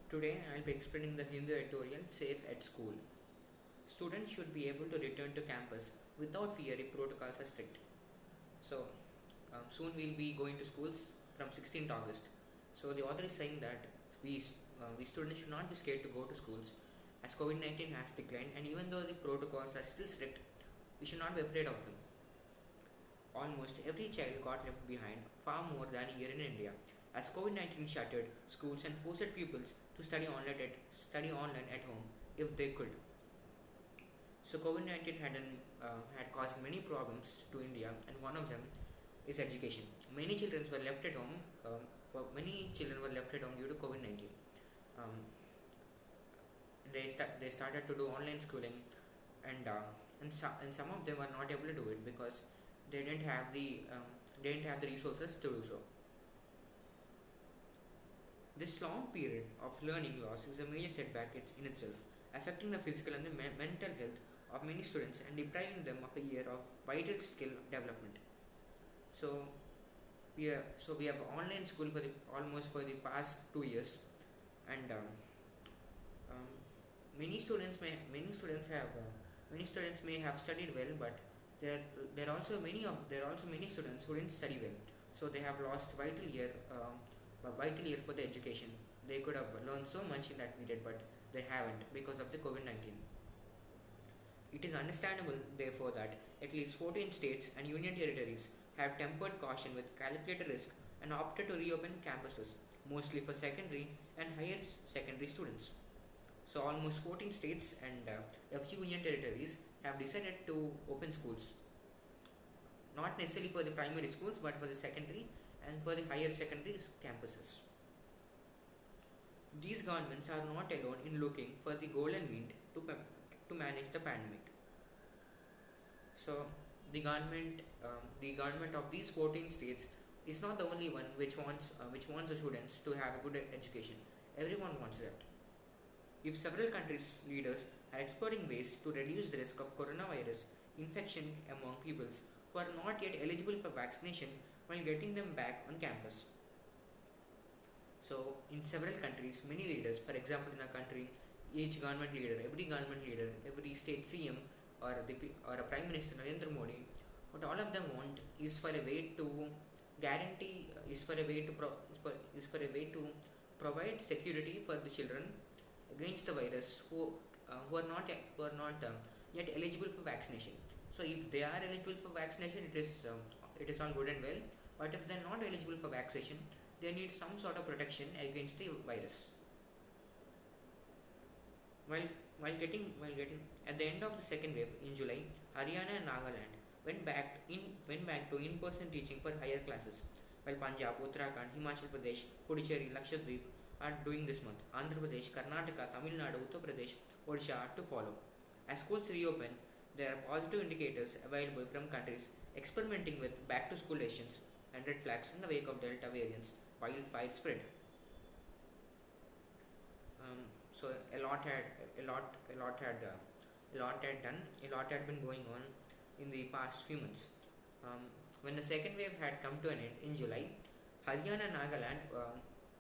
Today I will be explaining the Hindu editorial Safe at School. Students should be able to return to campus without fear if protocols are strict. So soon we will be going to schools from 16th August. So the author is saying that we students should not be scared to go to schools as COVID-19 has declined, and even though the protocols are still strict, we should not be afraid of them. Almost every child got left behind, far more than a year in India, as COVID-19 shuttered schools and forced pupils to study online at home if they could. So COVID-19 had caused many problems to India, and one of them is education. Many children were left at home. Many children were left at home due to COVID-19. Um, they started to do online schooling, and some of them were not able to do it because they didn't have the resources to do so. This long period of learning loss is a major setback in itself, affecting the physical and the mental health of many students and depriving them of a year of vital skill development. So we have online school for the almost for the past 2 years, and um, many students may have studied well, but there are also many students who didn't study well, so they have lost vital year for the education. They could have learned so much in that period, but they haven't because of the COVID-19. It is understandable, therefore, that at least 14 states and union territories have tempered caution with calculated risk and opted to reopen campuses, mostly for secondary and higher secondary students. So, almost 14 states and a few union territories have decided to open schools, not necessarily for the primary schools but for the secondary and for the higher secondary campuses. These governments are not alone in looking for the golden mean to manage the pandemic. So the government of these 14 states is not the only one which wants the students to have a good education. Everyone wants that. If several countries' leaders are exploring ways to reduce the risk of coronavirus infection among peoples who are not yet eligible for vaccination while getting them back on campus. So, in several countries, many leaders, for example, in a country, government leader, every state CM or a Prime Minister Narendra Modi, what all of them want is for a way to guarantee, is for a way to provide security for the children against the virus who are not yet eligible for vaccination. So if they are eligible for vaccination, it is all good and well. But if they are not eligible for vaccination, they need some sort of protection against the virus. While getting at the end of the second wave in July, Haryana and Nagaland went back to in-person teaching for higher classes, while Punjab, Uttarakhand, Himachal Pradesh, Puducherry, Lakshadweep are doing this month. Andhra Pradesh, Karnataka, Tamil Nadu, Uttar Pradesh, Odisha are to follow. As schools reopen, there are positive indicators available from countries experimenting with back-to-school decisions and red flags in the wake of Delta variants wildfire spread. So a lot had been going on in the past few months. When the second wave had come to an end in July, Haryana and Nagaland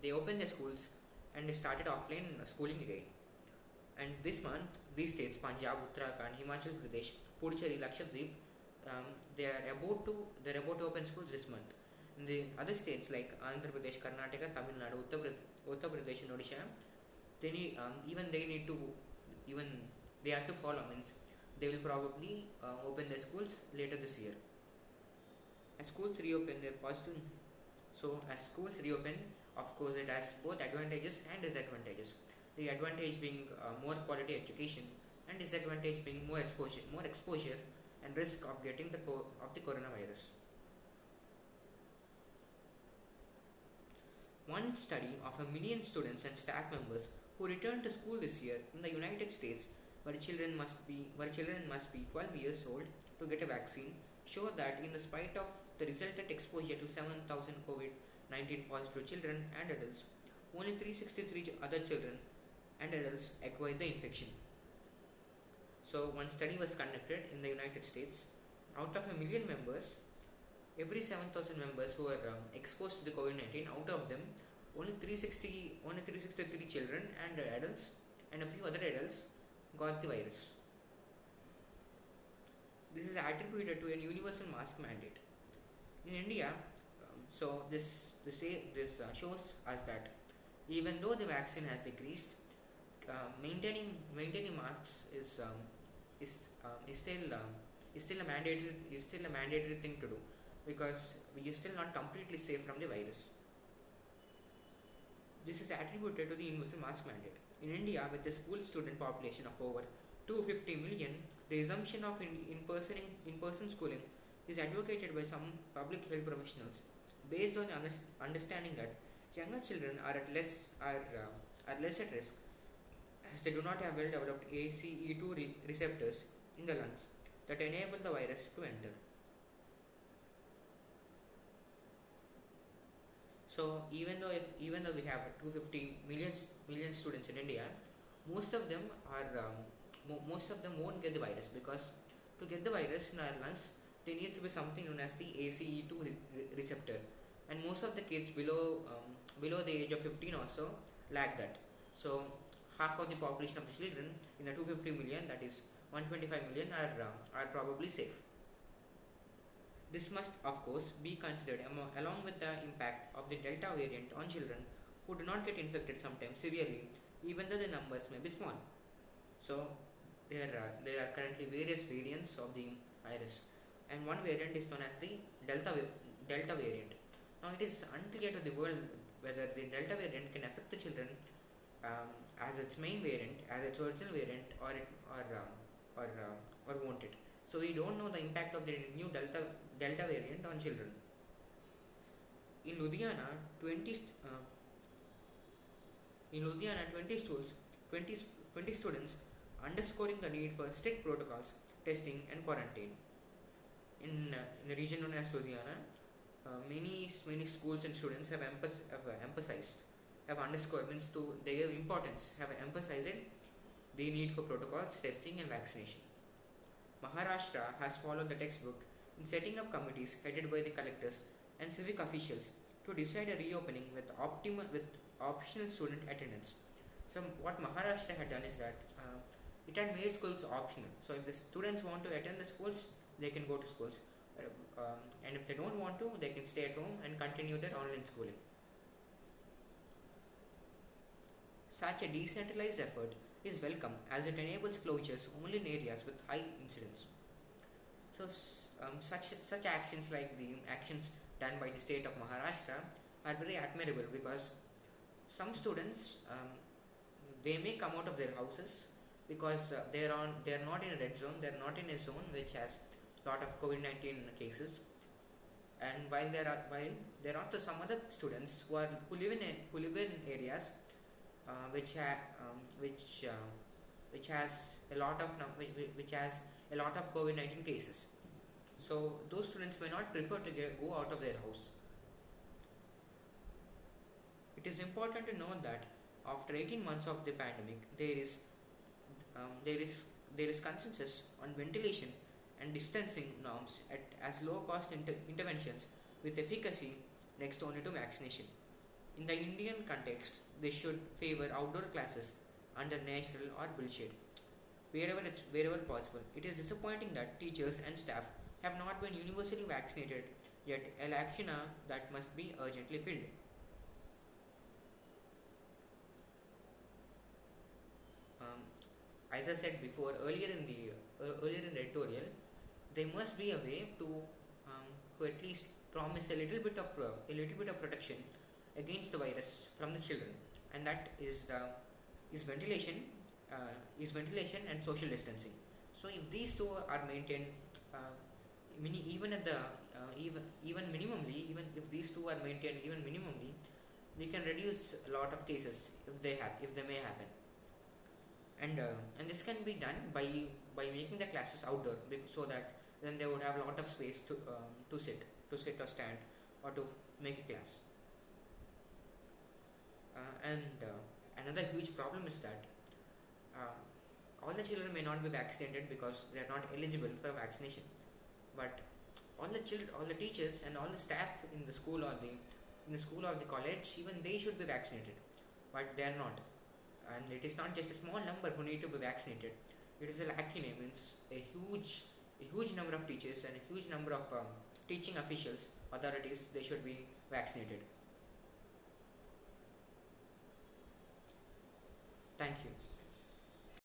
they opened their schools and they started offline schooling again. And this month, these states Punjab, Uttarakhand, Himachal Pradesh, Puducherry, Lakshadweep, they're about to open schools this month. In the other states like Andhra Pradesh, Karnataka, Tamil Nadu, Uttar Pradesh, and Odisha, they need even they have to follow. Means they will probably open their schools later this year. As schools reopen, they're positive. So as schools reopen, of course, it has both advantages and disadvantages. The advantage being more quality education, and disadvantage being more exposure, and risk of getting the coronavirus. One study of 1 million students and staff members who returned to school this year in the United States, where children must be 12 years old to get a vaccine, showed that in spite of the resultant exposure to 7,000 COVID-19 positive children and adults, only 363 other children and adults acquired the infection. So one study was conducted in the United States. Out of 1 million members, every 7,000 members who were exposed to the COVID-19, out of them only 363 children and adults and a few other adults got the virus. This is attributed to a universal mask mandate. In India, this shows us that even though the vaccine has decreased, maintaining masks is still a mandatory thing to do, because we are still not completely safe from the virus. This is attributed to the universal mask mandate. In India, with a school student population of over 250 million, the resumption of in-person schooling is advocated by some public health professionals based on the understanding that younger children are less at risk, as they do not have well developed ACE2 receptors in the lungs that enable the virus to enter. So even though we have 250 million students in India, most of them won't get the virus, because to get the virus in our lungs there needs to be something known as the ACE2 receptor, and most of the kids below the age of 15 or so lack that. So half of the population of the children in the 250 million, that is 125 million, are probably safe. This must, of course, be considered along with the impact of the Delta variant on children who do not get infected sometimes severely, even though the numbers may be small. So, there are currently various variants of the virus, and one variant is known as the Delta variant. Now, it is unclear to the world whether the Delta variant can affect the children as its main variant, as its original variant, or won't it. So we don't know the impact of the new Delta variant on children. In Ludhiana, 20 uh, 20 students underscoring the need for strict protocols, testing and quarantine. In the region known as Ludhiana, many schools and students have underscored, means to their importance, have emphasized the need for protocols, testing and vaccination. Maharashtra has followed the textbook in setting up committees headed by the collectors and civic officials to decide a reopening with optional student attendance. So what Maharashtra had done is that it had made schools optional. So if the students want to attend the schools, they can go to schools, and if they don't want to, they can stay at home and continue their online schooling. Such a decentralized effort is welcome, as it enables closures only in areas with high incidence. So such actions, like the actions done by the state of Maharashtra, are very admirable, because some students, they may come out of their houses because they are not in a red zone, they are not in a zone which has lot of COVID-19 cases. And while there are also some other students who live in areas which has a lot of COVID-19 cases. So those students may not prefer to go out of their house. It is important to note that after 18 months of the pandemic, there is consensus on ventilation and distancing norms as low cost interventions with efficacy next only to vaccination. In the Indian context, they should favor outdoor classes under natural or built shade wherever possible. It is disappointing that teachers and staff have not been universally vaccinated, yet a lacuna that must be urgently filled. Um, as I said before earlier in the editorial, there must be a way to at least promise a little bit of protection against the virus from the children, and that is ventilation and social distancing. So if these two are maintained, even at the even minimally, even if these two are maintained even minimally, we can reduce a lot of cases if they may happen. And this can be done by making the classes outdoor, so that then they would have a lot of space to sit or stand, or to make a class. Another huge problem is that uh, all the children may not be vaccinated because they are not eligible for vaccination, but all the teachers and all the staff in the school, or in the school or the college, even they should be vaccinated, but they are not. And it is not just a small number who need to be vaccinated. It is a lacking, means a huge number of teachers and a huge number of teaching officials, authorities, they should be vaccinated. Thank you.